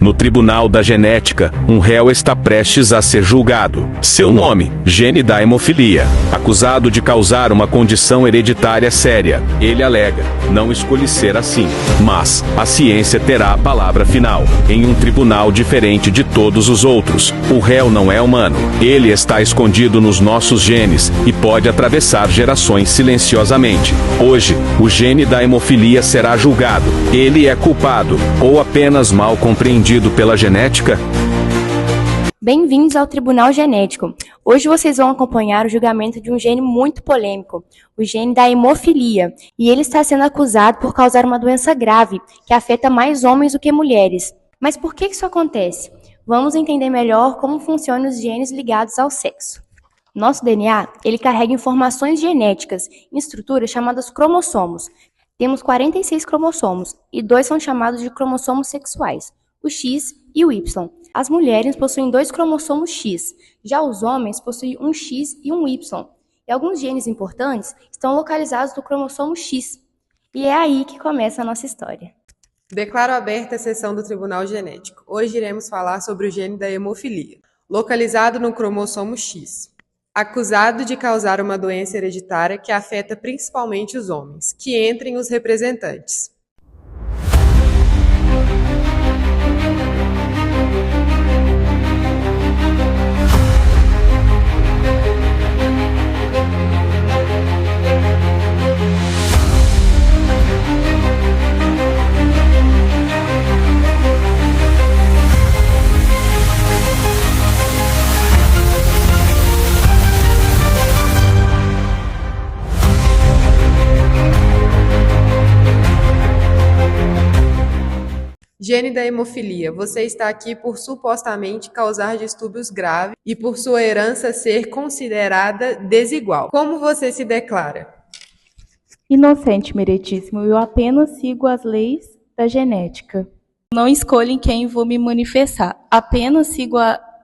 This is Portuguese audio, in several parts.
No tribunal da genética, um réu está prestes a ser julgado. Seu nome, gene da hemofilia. Acusado de causar uma condição hereditária séria. Ele alega: não escolhi ser assim. Mas a ciência terá a palavra final. Em um tribunal diferente de todos os outros, o réu não é humano. Ele está escondido nos nossos genes e pode atravessar gerações silenciosamente. Hoje, o gene da hemofilia será julgado. Ele é culpado ou apenas mal compreendido pela genética? Bem-vindos ao Tribunal Genético. Hoje vocês vão acompanhar o julgamento de um gene muito polêmico, o gene da hemofilia, e ele está sendo acusado por causar uma doença grave que afeta mais homens do que mulheres. Mas por que isso acontece? Vamos entender melhor como funcionam os genes ligados ao sexo. Nosso DNA, ele carrega informações genéticas em estruturas chamadas cromossomos. Temos 46 cromossomos e 2 são chamados de cromossomos sexuais, o X e o Y. As mulheres possuem 2 cromossomos X, já os homens possuem um X e um Y. E alguns genes importantes estão localizados no cromossomo X. E é aí que começa a nossa história. Declaro aberta a sessão do Tribunal Genético. Hoje iremos falar sobre o gene da hemofilia, localizado no cromossomo X. Acusado de causar uma doença hereditária que afeta principalmente os homens, que entrem os representantes. Gene da hemofilia, você está aqui por supostamente causar distúrbios graves e por sua herança ser considerada desigual. Como você se declara? Inocente, meritíssimo, eu apenas sigo as leis da genética. Não escolho em quem vou me manifestar, apenas sigo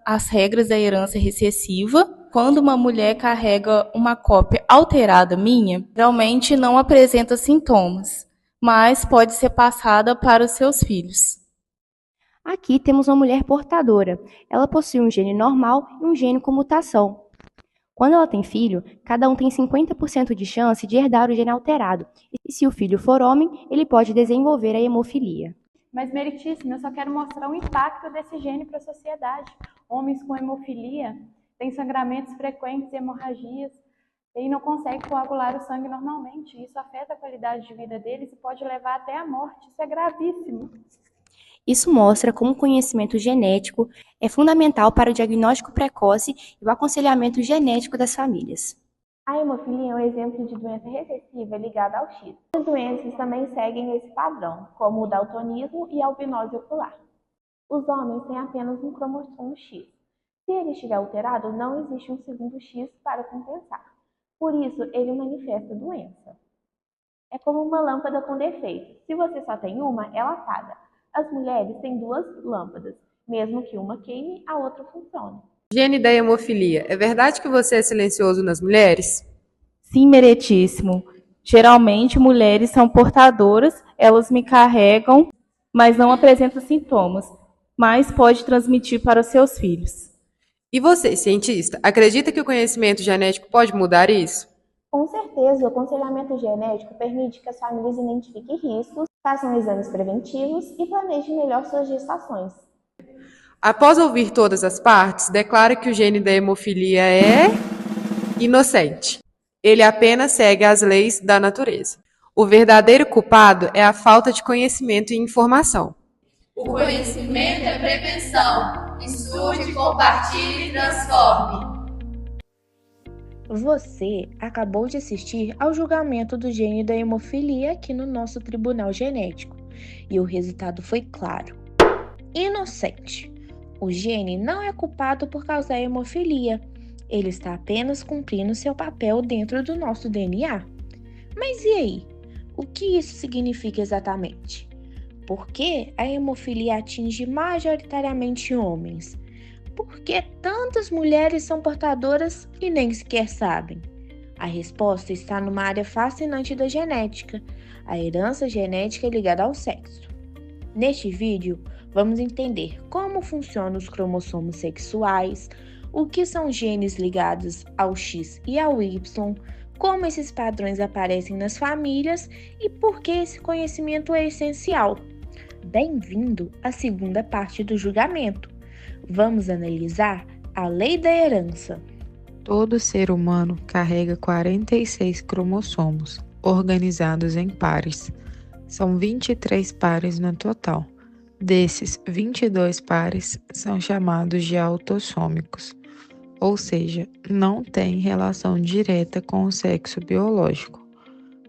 as regras da herança recessiva. Quando uma mulher carrega uma cópia alterada minha, geralmente não apresenta sintomas, mas pode ser passada para os seus filhos. Aqui temos uma mulher portadora. Ela possui um gene normal e um gene com mutação. Quando ela tem filho, cada um tem 50% de chance de herdar o gene alterado. E se o filho for homem, ele pode desenvolver a hemofilia. Mas, meritíssimo, eu só quero mostrar o impacto desse gene para a sociedade. Homens com hemofilia têm sangramentos frequentes e hemorragias e não conseguem coagular o sangue normalmente. Isso afeta a qualidade de vida deles e pode levar até a morte. Isso é gravíssimo. Isso mostra como o conhecimento genético é fundamental para o diagnóstico precoce e o aconselhamento genético das famílias. A hemofilia é um exemplo de doença recessiva ligada ao X. As doenças também seguem esse padrão, como o daltonismo e a albinose ocular. Os homens têm apenas um cromossomo X. Se ele estiver alterado, não existe um segundo X para compensar. Por isso, ele manifesta a doença. É como uma lâmpada com defeito. Se você só tem uma, ela apaga. As mulheres têm 2 lâmpadas. Mesmo que uma queime, a outra funcione. Gene da hemofilia, é verdade que você é silencioso nas mulheres? Sim, meritíssimo. Geralmente, mulheres são portadoras, elas me carregam, mas não apresentam sintomas, mas pode transmitir para os seus filhos. E você, cientista, acredita que o conhecimento genético pode mudar isso? Com certeza, o aconselhamento genético permite que as famílias identifiquem riscos, façam exames preventivos e planejem melhor suas gestações. Após ouvir todas as partes, declara que o gene da hemofilia é inocente. Ele apenas segue as leis da natureza. O verdadeiro culpado é a falta de conhecimento e informação. O conhecimento é prevenção. Estude, compartilhe e transforme. Você acabou de assistir ao julgamento do gene da hemofilia aqui no nosso Tribunal Genético. E o resultado foi claro. Inocente. O gene não é culpado por causar hemofilia. Ele está apenas cumprindo seu papel dentro do nosso DNA. Mas e aí? O que isso significa exatamente? Por que a hemofilia atinge majoritariamente homens? Por que tantas mulheres são portadoras e nem sequer sabem? A resposta está numa área fascinante da genética, a herança genética ligada ao sexo. Neste vídeo, vamos entender como funcionam os cromossomos sexuais, o que são genes ligados ao X e ao Y, como esses padrões aparecem nas famílias e por que esse conhecimento é essencial. Bem-vindo à segunda parte do julgamento. Vamos analisar a lei da herança. Todo ser humano carrega 46 cromossomos, organizados em pares. São 23 pares no total. Desses, 22 pares são chamados de autossômicos, ou seja, não têm relação direta com o sexo biológico.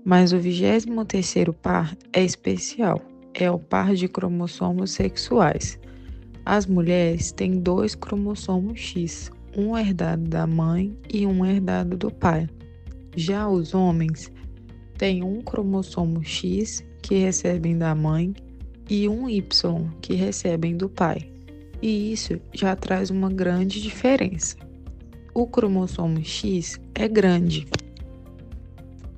Mas o 23º par é especial, é o par de cromossomos sexuais. As mulheres têm 2 cromossomos X, um herdado da mãe e um herdado do pai. Já os homens têm um cromossomo X, que recebem da mãe, e um Y, que recebem do pai. E isso já traz uma grande diferença. O cromossomo X é grande,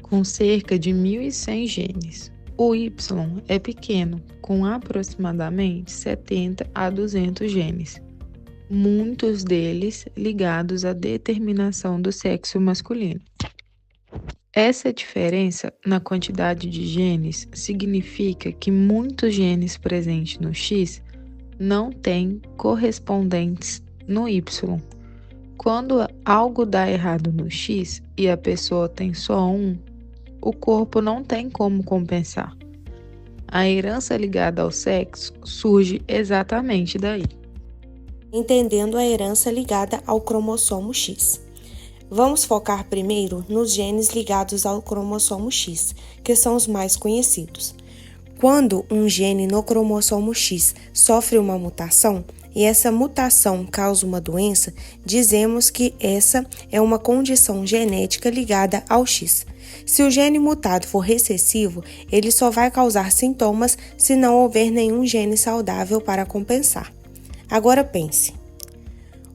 com cerca de 1.100 genes. O Y é pequeno, com aproximadamente 70 a 200 genes, muitos deles ligados à determinação do sexo masculino. Essa diferença na quantidade de genes significa que muitos genes presentes no X não têm correspondentes no Y. Quando algo dá errado no X e a pessoa tem só um, o corpo não tem como compensar. A herança ligada ao sexo surge exatamente daí. Entendendo a herança ligada ao cromossomo X. Vamos focar primeiro nos genes ligados ao cromossomo X, que são os mais conhecidos. Quando um gene no cromossomo X sofre uma mutação e essa mutação causa uma doença, dizemos que essa é uma condição genética ligada ao X. Se o gene mutado for recessivo, ele só vai causar sintomas se não houver nenhum gene saudável para compensar. Agora pense.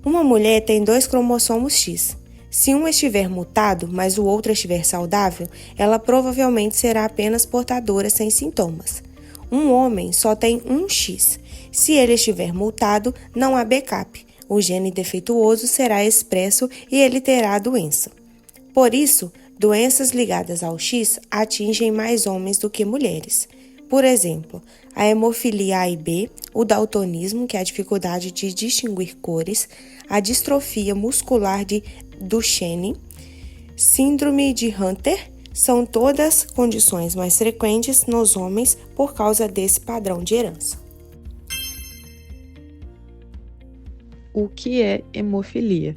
Uma mulher tem 2 cromossomos X. Se um estiver mutado, mas o outro estiver saudável, ela provavelmente será apenas portadora sem sintomas. Um homem só tem um X. Se ele estiver mutado, não há backup. O gene defeituoso será expresso e ele terá a doença. Por isso, doenças ligadas ao X atingem mais homens do que mulheres. Por exemplo, a hemofilia A e B, o daltonismo, que é a dificuldade de distinguir cores, a distrofia muscular de Duchenne, síndrome de Hunter, são todas condições mais frequentes nos homens por causa desse padrão de herança. O que é hemofilia?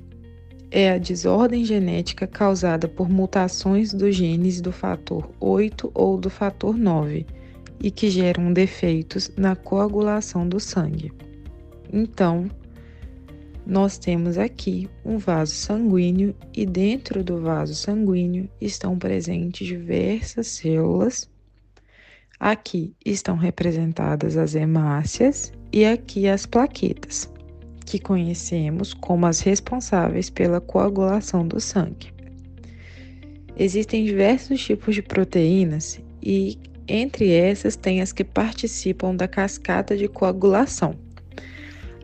É a desordem genética causada por mutações dos genes do fator 8 ou do fator 9 e que geram defeitos na coagulação do sangue. Então, nós temos aqui um vaso sanguíneo e dentro do vaso sanguíneo estão presentes diversas células. Aqui estão representadas as hemácias e aqui as plaquetas, que conhecemos como as responsáveis pela coagulação do sangue. Existem diversos tipos de proteínas e entre essas tem as que participam da cascata de coagulação.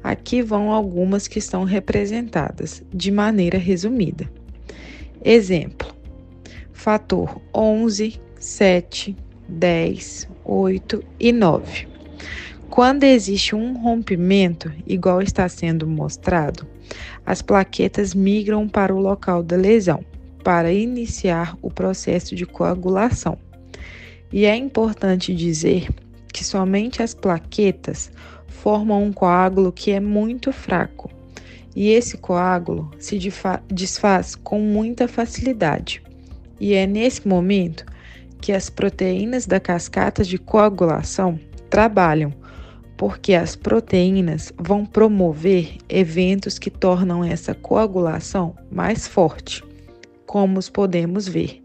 Aqui vão algumas que estão representadas de maneira resumida. Exemplo: fator 11, 7, 10, 8 e 9. Quando existe um rompimento, igual está sendo mostrado, as plaquetas migram para o local da lesão, para iniciar o processo de coagulação. E é importante dizer que somente as plaquetas formam um coágulo que é muito fraco, e esse coágulo se desfaz com muita facilidade. E é nesse momento que as proteínas da cascata de coagulação trabalham, porque as proteínas vão promover eventos que tornam essa coagulação mais forte, como podemos ver.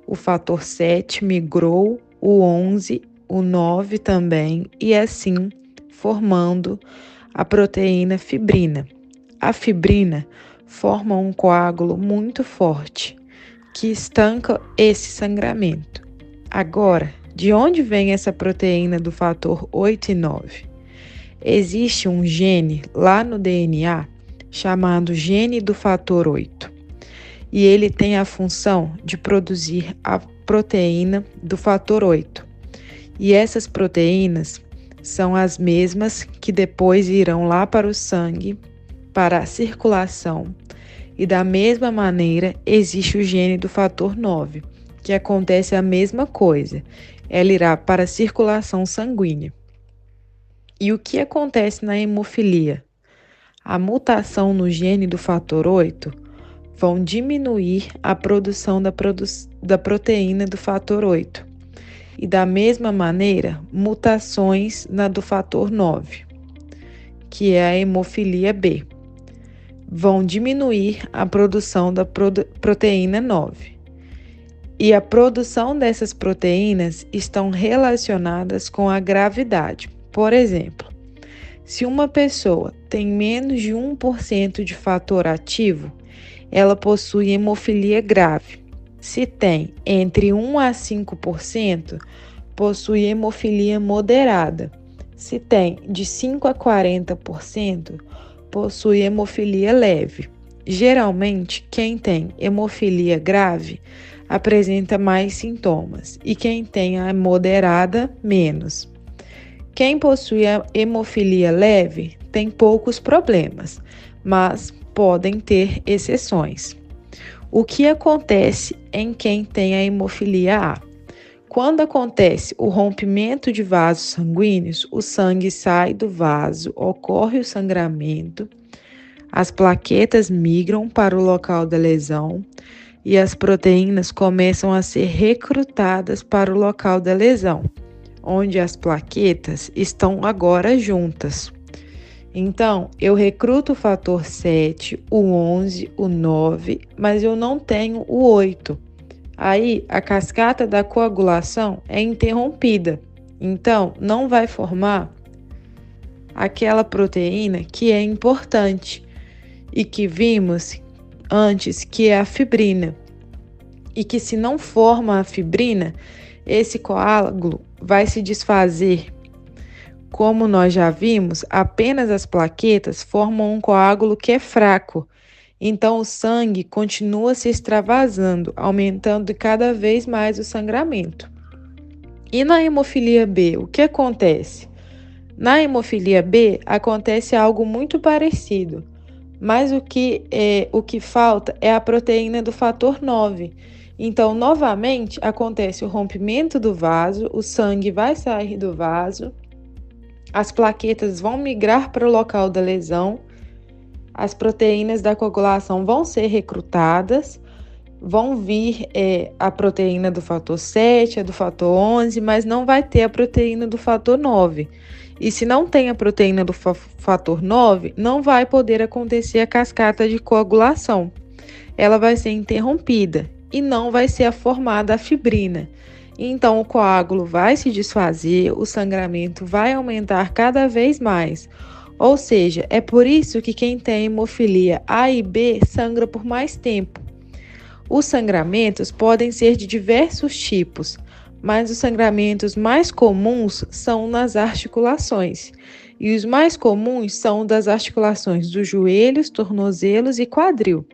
O fator 7 migrou, o 11, o 9 também, e assim formando a proteína fibrina. A fibrina forma um coágulo muito forte, que estanca esse sangramento. Agora, De onde vem essa proteína do fator 8 e 9? Existe um gene lá no DNA chamado gene do fator 8. E ele tem a função de produzir a proteína do fator 8. E essas proteínas são as mesmas que depois irão lá para o sangue, para a circulação. E da mesma maneira, existe o gene do fator 9, que acontece a mesma coisa. Ela irá para a circulação sanguínea. E o que acontece na hemofilia? A mutação no gene do fator 8 vão diminuir a produção da proteína do fator 8. E da mesma maneira, mutações na do fator 9, que é a hemofilia B, vão diminuir a produção da proteína 9. E a produção dessas proteínas estão relacionadas com a gravidade. Por exemplo, se uma pessoa tem menos de 1% de fator ativo, ela possui hemofilia grave. Se tem entre 1 a 5%, possui hemofilia moderada. Se tem de 5 a 40%, possui hemofilia leve. Geralmente, quem tem hemofilia grave apresenta mais sintomas e quem tem a moderada, menos. Quem possui a hemofilia leve tem poucos problemas, mas podem ter exceções. O que acontece em quem tem a hemofilia A? Quando acontece o rompimento de vasos sanguíneos, o sangue sai do vaso, ocorre o sangramento, as plaquetas migram para o local da lesão e as proteínas começam a ser recrutadas para o local da lesão, onde as plaquetas estão agora juntas. Então, eu recruto o fator 7, o 11, o 9, mas eu não tenho o 8. Aí, a cascata da coagulação é interrompida. Então, não vai formar aquela proteína que é importante e que vimos antes, que é a fibrina. E que se não forma a fibrina, esse coágulo vai se desfazer. Como nós já vimos, apenas as plaquetas formam um coágulo que é fraco. Então, o sangue continua se extravasando, aumentando cada vez mais o sangramento. E na hemofilia B, o que acontece? Na hemofilia B, acontece algo muito parecido, mas o que falta é a proteína do fator 9. Então, novamente, acontece o rompimento do vaso, o sangue vai sair do vaso, as plaquetas vão migrar para o local da lesão, as proteínas da coagulação vão ser recrutadas, vão vir a proteína do fator 7, a do fator 11, mas não vai ter a proteína do fator 9. E se não tem a proteína do fator 9, não vai poder acontecer a cascata de coagulação. Ela vai ser interrompida e não vai ser formada a fibrina. Então, o coágulo vai se desfazer, o sangramento vai aumentar cada vez mais. Ou seja, é por isso que quem tem hemofilia A e B sangra por mais tempo. Os sangramentos podem ser de diversos tipos, mas os sangramentos mais comuns são nas articulações. E os mais comuns são das articulações dos joelhos, tornozelos e quadril.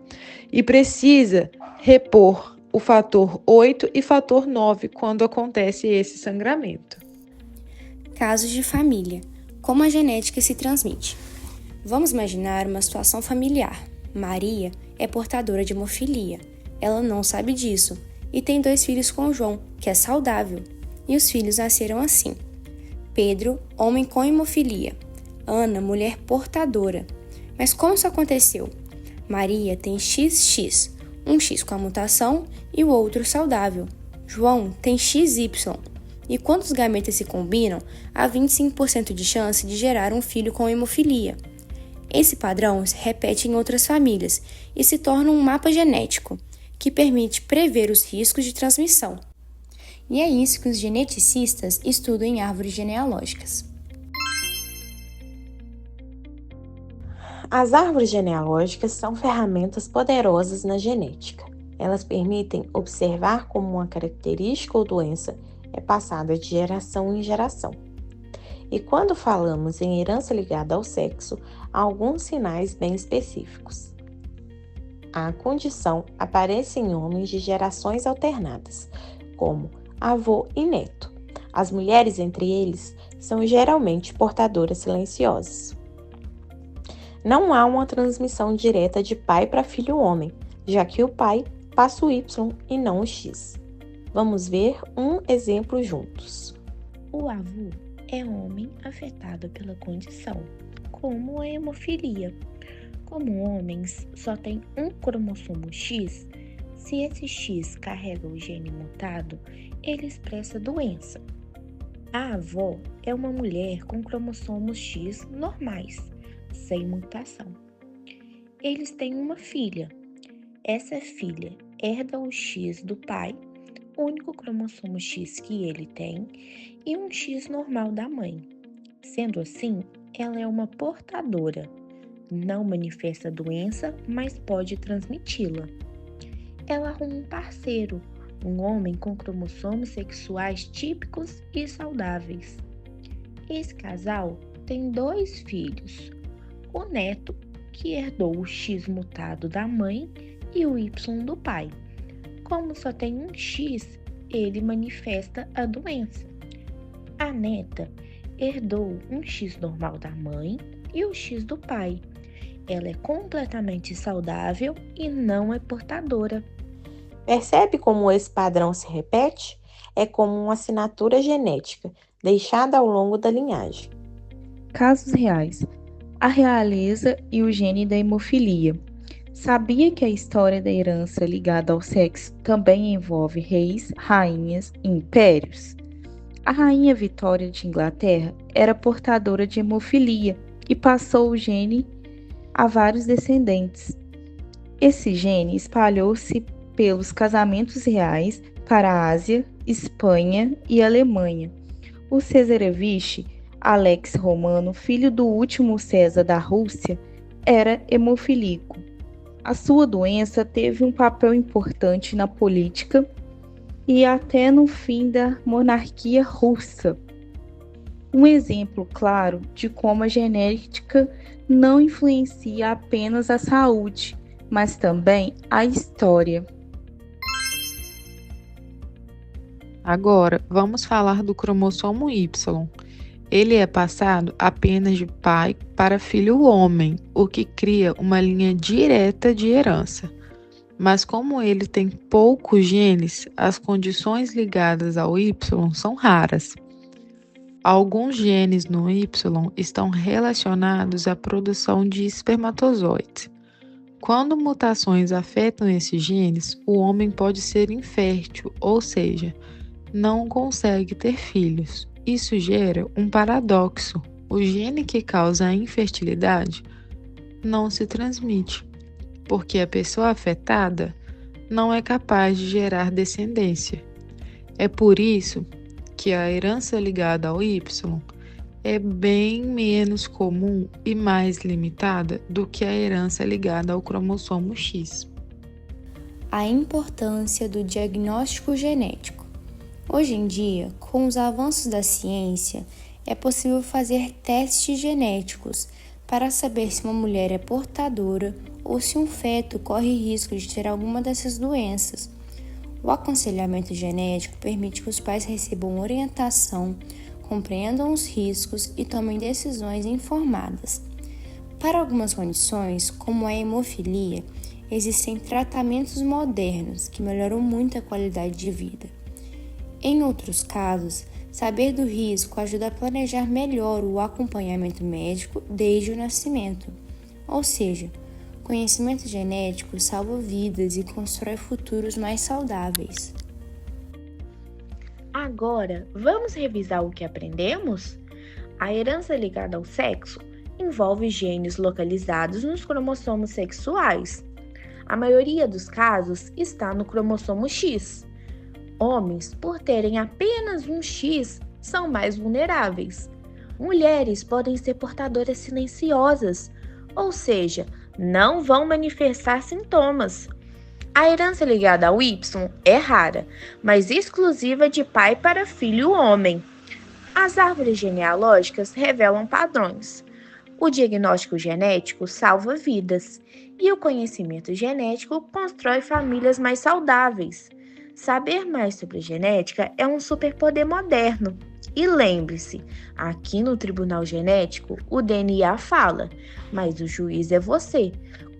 E precisa repor o fator 8 e fator 9 quando acontece esse sangramento. Casos de família. Como a genética se transmite? Vamos imaginar uma situação familiar. Maria é portadora de hemofilia. Ela não sabe disso e tem 2 filhos com João, que é saudável. E os filhos nasceram assim: Pedro, homem com hemofilia. Ana, mulher portadora. Mas como isso aconteceu? Maria tem XX, um X com a mutação e o outro saudável. João tem XY. E quando os gametas se combinam, há 25% de chance de gerar um filho com hemofilia. Esse padrão se repete em outras famílias e se torna um mapa genético, que permite prever os riscos de transmissão. E é isso que os geneticistas estudam em árvores genealógicas. As árvores genealógicas são ferramentas poderosas na genética. Elas permitem observar como uma característica ou doença é passada de geração em geração. E quando falamos em herança ligada ao sexo, há alguns sinais bem específicos. A condição aparece em homens de gerações alternadas, como avô e neto. As mulheres entre eles são geralmente portadoras silenciosas. Não há uma transmissão direta de pai para filho homem, já que o pai passa o Y e não o X. Vamos ver um exemplo juntos. O avô é homem afetado pela condição, como a hemofilia. Como homens só têm um cromossomo X, se esse X carrega o gene mutado, ele expressa doença. A avó é uma mulher com cromossomos X normais, sem mutação. Eles têm uma filha. Essa filha herda o X do pai, o único cromossomo X que ele tem, e um X normal da mãe. Sendo assim, ela é uma portadora. Não manifesta doença, mas pode transmiti-la. Ela arruma um parceiro, um homem com cromossomos sexuais típicos e saudáveis. Esse casal tem 2 filhos, o neto, que herdou o X mutado da mãe, e o Y do pai. Como só tem um X, ele manifesta a doença. A neta herdou um X normal da mãe e o X do pai. Ela é completamente saudável e não é portadora. Percebe como esse padrão se repete? É como uma assinatura genética, deixada ao longo da linhagem. Casos reais. A realeza e o gene da hemofilia. Sabia que a história da herança ligada ao sexo também envolve reis, rainhas e impérios? A rainha Vitória de Inglaterra era portadora de hemofilia e passou o gene a vários descendentes. Esse gene espalhou-se pelos casamentos reais para a Ásia, Espanha e Alemanha. O cesarevich Alex Romano, filho do último César da Rússia, era hemofílico. A sua doença teve um papel importante na política e até no fim da monarquia russa. Um exemplo claro de como a genética não influencia apenas a saúde, mas também a história. Agora, vamos falar do cromossomo Y. Ele é passado apenas de pai para filho homem, o que cria uma linha direta de herança. Mas como ele tem poucos genes, as condições ligadas ao Y são raras. Alguns genes no Y estão relacionados à produção de espermatozoides. Quando mutações afetam esses genes, o homem pode ser infértil, ou seja, não consegue ter filhos. Isso gera um paradoxo. O gene que causa a infertilidade não se transmite, porque a pessoa afetada não é capaz de gerar descendência. É por isso que a herança ligada ao Y é bem menos comum e mais limitada do que a herança ligada ao cromossomo X. A importância do diagnóstico genético. Hoje em dia, com os avanços da ciência, é possível fazer testes genéticos para saber se uma mulher é portadora ou se um feto corre risco de ter alguma dessas doenças. O aconselhamento genético permite que os pais recebam orientação, compreendam os riscos e tomem decisões informadas. Para algumas condições, como a hemofilia, existem tratamentos modernos que melhoram muito a qualidade de vida. Em outros casos, saber do risco ajuda a planejar melhor o acompanhamento médico desde o nascimento. Ou seja, conhecimento genético salva vidas e constrói futuros mais saudáveis. Agora, vamos revisar o que aprendemos? A herança ligada ao sexo envolve genes localizados nos cromossomos sexuais. A maioria dos casos está no cromossomo X. Homens, por terem apenas um X, são mais vulneráveis. Mulheres podem ser portadoras silenciosas, ou seja, não vão manifestar sintomas. A herança ligada ao Y é rara, mas exclusiva de pai para filho homem. As árvores genealógicas revelam padrões. O diagnóstico genético salva vidas e o conhecimento genético constrói famílias mais saudáveis. Saber mais sobre genética é um superpoder moderno. E lembre-se, aqui no Tribunal Genético, o DNA fala, mas o juiz é você,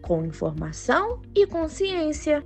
com informação e consciência.